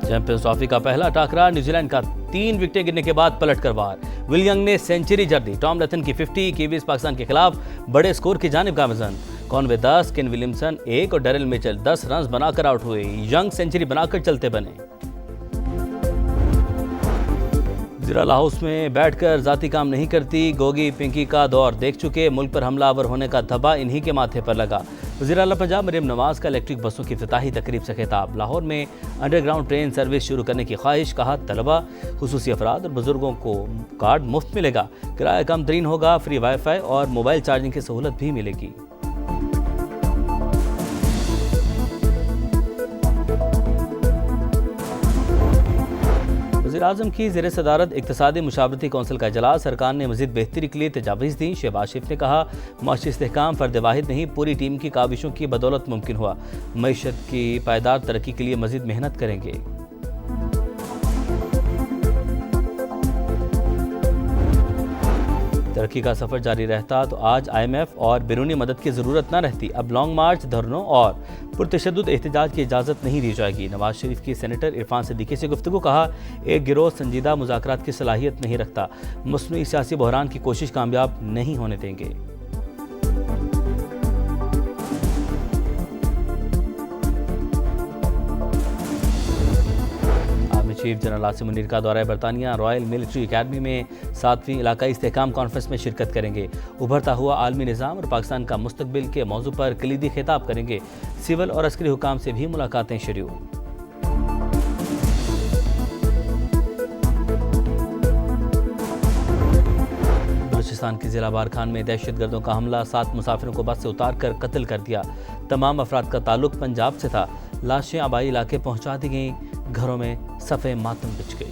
Champions trophy का पहला टाकरा, New Zealand का 3 विकेटें गिरने के बाद पलट कर वार। विल यंग ने सेंचुरी जड़ दी। टॉम लैथन की 50, कीवीज पाकिस्तान के खिलाफ बड़े स्कोर की जानिब गामजन। कॉनवे 10, केन विलियमसन 1 और डेरिल मिचेल 10 रन बनाकर आउट हुए। यंग सेंचुरी बनाकर चलते बने। जीरा हाउस में बैठकर जाती काम नहीं करती, गोगी पिंकी का दौर देख चुके, मुल्क पर हमलावर होने का धब्बा इन्हीं के माथे पर लगा। वज़ीर आला पंजाब मरियम नवाज का इलेक्ट्रिक बसों की इफ्तिताही तकरीब से खिताब। लाहौर में अंडरग्राउंड ट्रेन सर्विस शुरू करने की ख्वाहिश, कहा तलबा, खुसूसी अफराद और बुजुर्गों को कार्ड मुफ्त मिलेगा, किराया कम तरीन होगा, फ्री वाईफाई और मोबाइल चार्जिंग की सहूलत भी मिलेगी। वज़ीर-ए-आज़म की ज़ेर सदारत इक़्तिसादी मुशावरती कौंसिल का इजलास, सरकार ने मज़ीद बेहतरी के लिए तजावीज़ दी। शहबाज शरीफ ने कहा, माशी इस्तेहकाम फ़र्द वाहिद नहीं, पूरी टीम की काविशों की बदौलत मुमकिन हुआ। मईशत की पायदार तरक्की के लिए मज़ीद मेहनत करेंगे। तरक्की का सफ़र जारी रहता तो आज IMF और बैरूनी मदद की ज़रूरत न रहती। अब लॉन्ग मार्च, धरनों और पुरतशद्दुद एहतजाज की इजाज़त नहीं दी जाएगी। नवाज शरीफ की सेनेटर इरफान सिद्दीकी से गुफ्तगू, कहा, एक गिरोह संजीदा मुज़ाकरात की सलाहियत नहीं रखता, मसनूई सियासी बहरान की कोशिश कामयाब नहीं होने देंगे। चीफ जनरल आसिम मुनीर का दौरा बरतानिया, रॉयल मिलिट्री अकेडमी में 7वीं इलाकाई इस्तेहकाम कॉन्फ्रेंस में शिरकत करेंगे। उभरता हुआ आलमी निज़ाम और पाकिस्तान का मुस्तकबिल के मौजू पर कलीदी खिताब करेंगे। सिविल और अस्करी हुकाम से भी मुलाकातें शुरू। बलूचिस्तान के जिला बारखान में दहशतगर्दों का हमला, 7 मुसाफिरों को बस से उतार कर कत्ल कर दिया। तमाम अफराद का ताल्लुक पंजाब से था। लाशें आबाई इलाके पहुंचा दी गईं, घरों में सफ़े मातम बिछ गई।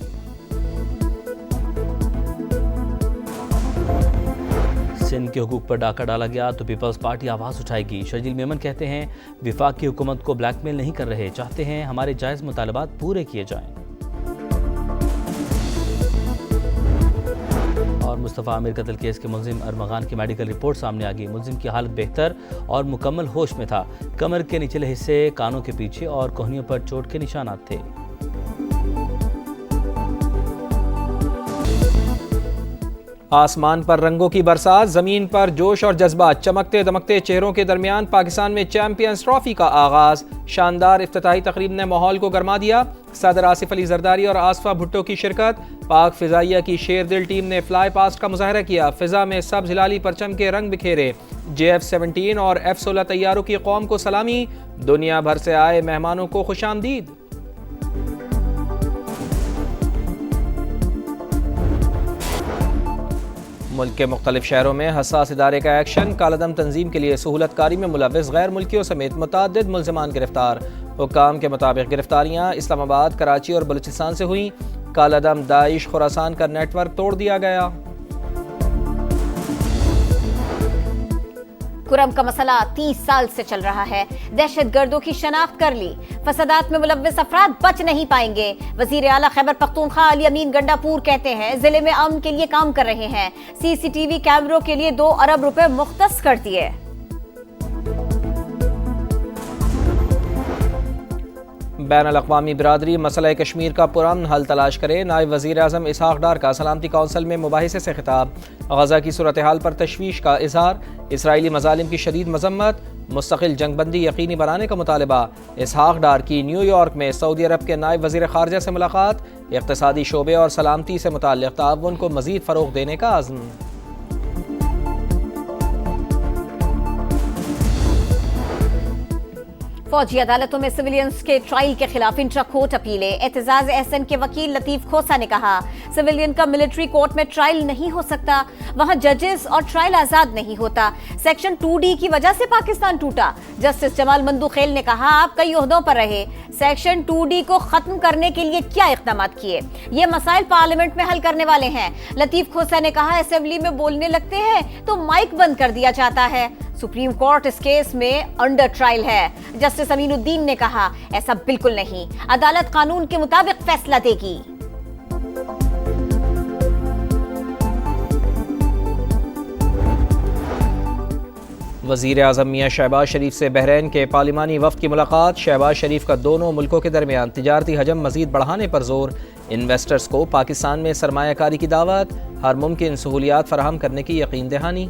सिंध के हुकूक पर डाका डाला गया तो पीपल्स पार्टी आवाज़ उठाएगी। शर्जील मेमन कहते हैं, विफाक की हुकूमत को ब्लैकमेल नहीं कर रहे, चाहते हैं हमारे जायज़ मुतालबात पूरे किए जाएं। और मुस्तफ़ा आमिर कत्ल केस के मुलजिम अरमगान की मेडिकल रिपोर्ट सामने आ गई। मुलजिम की हालत बेहतर और मुकम्मल होश में था। कमर के निचले हिस्से, कानों के पीछे और कोहनियों पर चोट के निशानात थे। आसमान पर रंगों की बरसात, ज़मीन पर जोश और जज्बात, चमकते दमकते चेहरों के दरमियान पाकिस्तान में चैंपियंस ट्रॉफी का आगाज़। शानदार इफ्तिताही तकरीब ने माहौल को गरमा दिया। सदर आसिफ अली जरदारी और आसफा भुट्टो की शिरकत। पाक फ़िज़ाइया की शेरदिल टीम ने फ्लाई पास्ट का मुजाहरा किया। फ़िज़ा में सब्ज़ हिलाली परचम के रंग बिखेरे। JF-17 और F-16 तैयारों की कौम को सलामी। दुनिया भर से आए मेहमानों को खुशामदीद। मुल्क के मुख्तलिफ शहरों में हसास इदारे का एक्शन। कालादम तंजीम के लिए सहूलतकारी में मुलव्विस गैर मुल्कियों समेत मुतअद्दिद मुल्ज़िमान गिरफ्तार। हुक्काम के मुताबिक गिरफ्तारियाँ इस्लामाबाद, कराची और बलूचिस्तान से हुई। कालादम, दाइश, खुरासान का नेटवर्क तोड़ दिया गया। कुरम का मसला 30 साल से चल रहा है। दहशतगर्दों की शनाख्त कर ली, फसादात में मुलव्विस अफराद बच नहीं पाएंगे। वजीर आला खैबर पख्तूनख्वा अली अमीन गंडापुर कहते हैं, जिले में अमन के लिए काम कर रहे हैं। CCTV कैमरों के लिए 2 अरब रुपए मुख्तस कर दिए। बैनुल-अक़वामी बिरादरी मसला कश्मीर का पुरअमन हल तलाश करे। नायब वज़ीर आज़म इसहाक़ डार का सलामती कौंसिल में मुबाहिसे से खिताब। गज़ा की सूरत हाल पर तशवीश का इजहार। इसराइली मज़ालिम की शदीद मज़म्मत। मुस्तकिल जंगबंदी यकीनी बनाने का मुतालबा। इसहाक़ डार की न्यूयॉर्क में सऊदी अरब के नायब वज़ीर ख़ारजा से मुलाकात। इक़्तिसादी शोबे और सलामती से मुताल्लिक़ ताउन को मज़ीद फ़रोग़ देने का अज़्म। फौजी अदालतों में सिविलियंस के ट्रायल के खिलाफ इंट्रा कोर्ट अपीलें। एतजाज एहसन के वकील लतीफ खोसा ने कहा, सिविलियन का मिलिट्री कोर्ट में ट्रायल नहीं हो सकता, वहां जजेस और ट्रायल आजाद नहीं होता। सेक्शन 2D की वजह से पाकिस्तान टूटा। जस्टिस जमाल मंदूखेल ने कहा, आप कई ओहदों पर रहे, सेक्शन 2D को खत्म करने के लिए क्या इक़दाम किए, ये मसाइल पार्लियामेंट में हल करने वाले हैं। लतीफ खोसा ने कहा, असेंबली में बोलने लगते हैं तो माइक बंद कर दिया जाता है। सुप्रीम कोर्ट इस केस में अंडर ट्रायल है। जस्टिस अमीनुद्दीन ने कहा, ऐसा बिल्कुल नहीं, अदालत कानून के मुताबिक फैसला देगी। वज़ीर आज़म मियां शहबाज शरीफ से बहरीन के पार्लिमानी वफ़द की मुलाकात। शहबाज शरीफ का दोनों मुल्कों के दरमियान तिजारती हजम मज़ीद बढ़ाने पर जोर। इन्वेस्टर्स को पाकिस्तान में सरमायाकारी की दावत, हर मुमकिन सहूलियात फराहम करने की यकीन दहानी।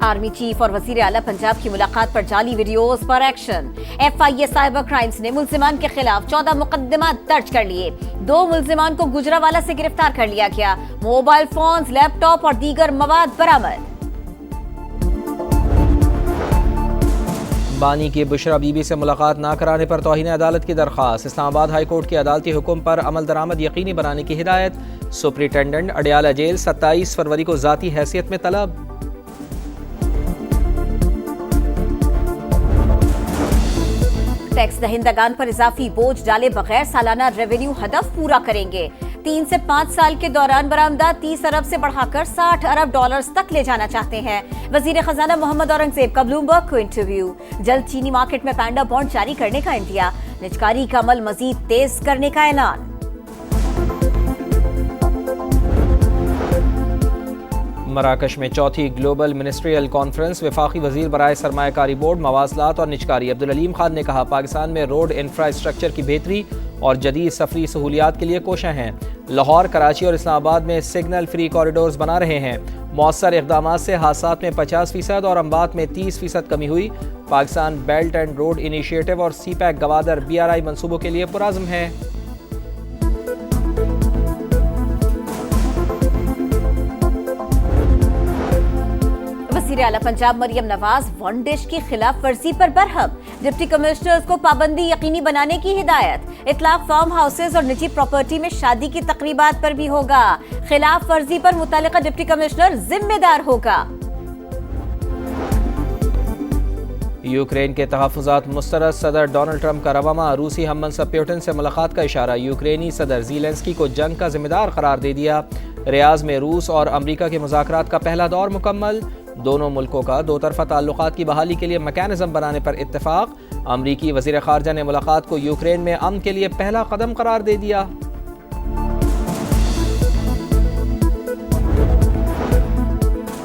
आर्मी चीफ और वजीर आला पंजाब की मुलाकात पर जाली वीडियोस पर एक्शन। FIA साइबर क्राइम्स ने मुल्जिमान के खिलाफ 14 मुकदमा दर्ज कर लिए। 2 मुल्जिमान को गुजरावाला से गिरफ्तार कर लिया गया। मोबाइल फोन्स, लैपटॉप और दीगर मवाद बरामद। बानी की बुशरा बीबी से मुलाकात ना कराने पर तौहीन अदालत की दरख्वास्त। इस्लामाबाद हाई कोर्ट के अदालती हुक्म पर अमल दरामद यकीनी बनाने की हिदायत। सुपरिटेंडेंट अडियाला जेल 27 फरवरी को ज़ाती हैसियत में तलब। टैक्स दहिंदगान पर इजाफी बोझ डाले बगैर सालाना रेवेन्यू हदफ पूरा करेंगे। 3 से 5 साल के दौरान बरामदात 30 अरब से बढ़ाकर 60 अरब डॉलर्स तक ले जाना चाहते हैं। वजीर खजाना मोहम्मद औरंगजेब का ब्लूमबर्ग को इंटरव्यू। जल्द चीनी मार्केट में पैंडा बॉन्ड जारी करने का इंडिया। निजकारी का अमल मजीद तेज करने का ऐलान। मराकश में चौथी ग्लोबल मिनिस्ट्रियल कॉन्फ्रेंस। वफाकी वजीर बराए सरमायाकारी बोर्ड, मवासलात और निजकारी अब्दुल अलीम खान ने कहा, पाकिस्तान में रोड इंफ्रास्ट्रक्चर की बेहतरी और जदीद सफरी सहूलियात के लिए कोशिश हैं। लाहौर, कराची और इस्लामाबाद में सिग्नल फ्री कॉरिडोर्स बना रहे हैं। मौसर इक़दाम से हादसात में 50% और अम्बात में 30% कमी हुई। Pakistan belt and road initiative और CPEC गवादर BRI मनसूबों के लिए पुरज़्म है। वज़ीर आला पंजाब मरियम नवाज वनडिश की खिलाफ वर्जी पर बरहम। डिप्टी कमिश्नर्स को पाबंदी यकीनी बनाने की हिदायत। इतलाक फार्म हाउसेज और निजी प्रॉपर्टी में शादी की तकरीबात पर भी होगा। खिलाफ वर्जी पर मुतल्लिका डिप्टी कमिश्नर जिम्मेदार होगा। यूक्रेन के तहफ़्फ़ुज़ात मुस्तरद। सदर डोनाल्ड ट्रंप का रवामा। रूसी हम मनसब प्यूटिन से मुलाकात का इशारा। यूक्रेनी सदर ज़ेलेंस्की को जंग का जिम्मेदार करार दे दिया। रियाज में रूस और अमरीका के मुज़ाकरात का पहला दौर मुकम्मल। दोनों मुल्कों का दो तरफ़ा ताल्लुकात की बहाली के लिए मैकेनिज़्म बनाने पर इत्तेफाक। अमरीकी वज़ीर ख़ारजा ने मुलाकात को यूक्रेन में अमन के लिए पहला कदम करार दे दिया।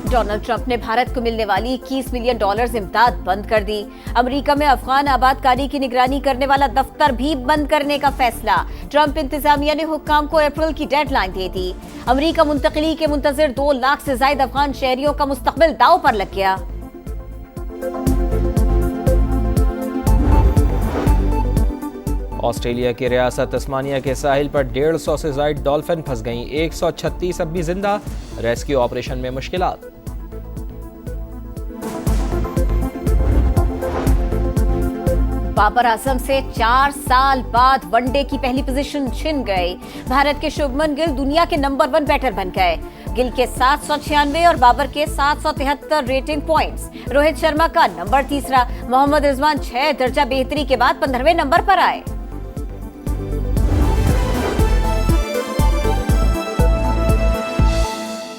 डोनाल्ड ट्रंप ने भारत को मिलने वाली $21 मिलियन इमदाद बंद कर दी। अमेरिका में अफगान आबादकारी की निगरानी करने वाला दफ्तर भी बंद करने का फैसला। ट्रंप इंतजामिया ने हुक्काम को अप्रैल की डेडलाइन दे दी। अमेरिका मुंतकली के मुंतजर 2 लाख से ज्यादा अफगान शहरियों का मुस्तकबिल दांव पर लग गया। ऑस्ट्रेलिया की रियासत तस्मानिया के साहिल पर 150 से ज्यादा डॉल्फिन फंस गईं। 136 अब भी जिंदा। रेस्क्यू ऑपरेशन में मुश्किलात। बाबर आजम से 4 साल बाद वनडे की पहली पोजीशन छिन गई। भारत के शुभमन गिल दुनिया के नंबर 1 बैटर बन गए। गिल के 796 और बाबर के 773 रेटिंग पॉइंट्स। रोहित शर्मा का नंबर 3। मोहम्मद रिजवान 6 दर्जा बेहतरी के बाद 15वें नंबर पर आए।